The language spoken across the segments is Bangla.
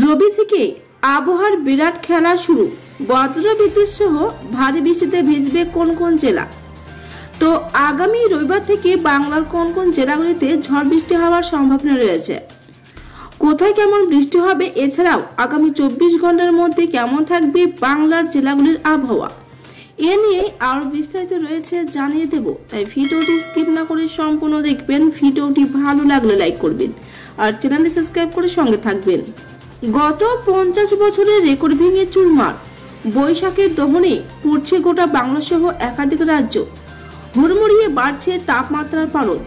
রবি থেকে আবহাওয়ার বিরাট খেলা শুরু। বজ্র বিদ্যুৎ সহ ভারী বৃষ্টিতে ভিজবে কোন কোন জেলা? তো আগামী রবিবার থেকে বাংলার কোন কোন জেলাগুলিতে ঝড় বৃষ্টি হওয়ার সম্ভাবনা রয়েছে, কোথায় কেমন বৃষ্টি হবে, এছাড়াও আগামী 24 ঘন্টার মধ্যে কেমন থাকবে বাংলার জেলাগুলির আবহাওয়া, এ নিয়ে আরো বিস্তারিত রয়েছে জানিয়ে দেব। তাই ভিডিওটি স্কিপ না করে সম্পূর্ণ দেখবেন। ভিডিওটি ভালো লাগলে লাইক করবেন আর চ্যানেলটি সাবস্ক্রাইব করে সঙ্গে থাকবেন। গত 50 বছরের রেকর্ড ভেঙে চুরমার বৈশাখের দমনে পড়ছে গোটা বাংলা সহ একাধিক রাজ্য। হুড়মুড়িয়ে বাড়ছে তাপমাত্রার পারদ।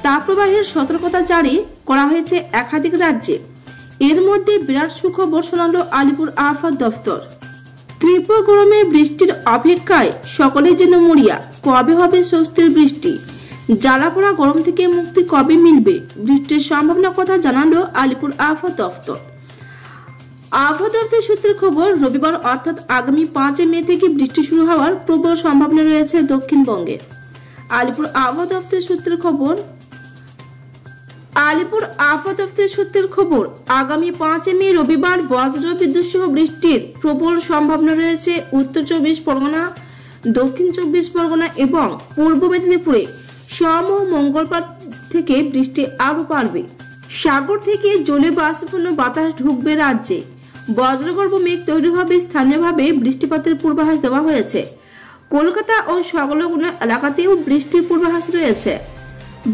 তাপপ্রবাহের সতর্কতা জারি করা হয়েছে একাধিক রাজ্যে। এর মধ্যে বিরাট সুখবর শোনালো আলিপুর আবহাওয়া দফতর। তীব্র গরমে বৃষ্টির অপেক্ষায় সকলেই যেন মরিয়া। কবে হবে স্বস্তির বৃষ্টি? জ্বালাপোড়া গরম থেকে মুক্তি কবে মিলবে? বৃষ্টির সম্ভাবনার কথা জানালো আলিপুর আবহাওয়া দফতর। আবহাওয়া দফতর সূত্রের খবর, রবিবার অর্থাৎ আগামী 5 মে থেকে বৃষ্টি শুরু হওয়ার প্রবল সম্ভাবনা রয়েছে দক্ষিণবঙ্গে। আলিপুর আবহাওয়া দফতর সূত্রের খবর আগামী 5 মে রবিবার বজ্র বিদ্যুৎ সহ বৃষ্টির প্রবল সম্ভাবনা রয়েছে উত্তর 24 পরগনা, দক্ষিণ 24 পরগনা এবং পূর্ব মেদিনীপুরে। সোম ও মঙ্গলবার থেকে বৃষ্টি আরো বাড়বে। সাগর থেকে জলে বাষ্পপূর্ণ বাতাস ঢুকবে রাজ্যে। বজ্রগর্ভ মেঘ তৈরি হবে, স্থানীয়ভাবে বৃষ্টিপাতের পূর্বাভাস দেওয়া হয়েছে। কলকাতা ও সংলগ্ন এলাকাতেও বৃষ্টির পূর্বাভাস রয়েছে।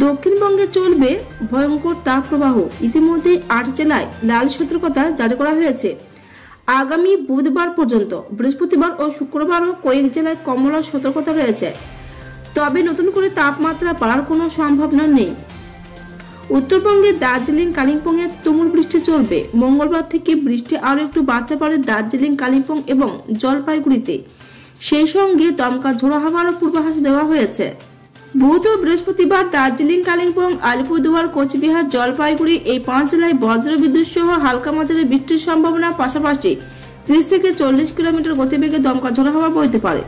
দক্ষিণবঙ্গে চলবে ভয়ঙ্কর তাপপ্রবাহ। ইতিমধ্যে 8 জেলায় লাল সতর্কতা জারি করা হয়েছে। আগামী বুধবার পর্যন্ত, বৃহস্পতিবার ও শুক্রবারও কয়েক জেলায় কমলা সতর্কতা রয়েছে। তবে নতুন করে তাপমাত্রা বাড়ার কোনো সম্ভাবনা নেই। উত্তরবঙ্গে দার্জিলিং, কালিম্পং এ তুমুল বৃষ্টি চলবে। মঙ্গলবার থেকে বৃষ্টি আরো একটু বাড়তে পারে দার্জিলিং, কালিম্পং এবং জলপাইগুড়িতে। সেই সঙ্গে দমকা ঝোড়ো হাওয়ারও পূর্বাভাস দেওয়া হয়েছে। বুধ ও বৃহস্পতিবার দার্জিলিং, কালিম্পং, আলিপুরদুয়ার, কোচবিহার, জলপাইগুড়ি এই 5 জেলায় বজ্র বিদ্যুৎ সহ হালকা মাঝারি বৃষ্টির সম্ভাবনা। পাশাপাশি 30 থেকে 40 কিলোমিটার গতিবেগে দমকা ঝোড়ো হাওয়া বইতে পারে।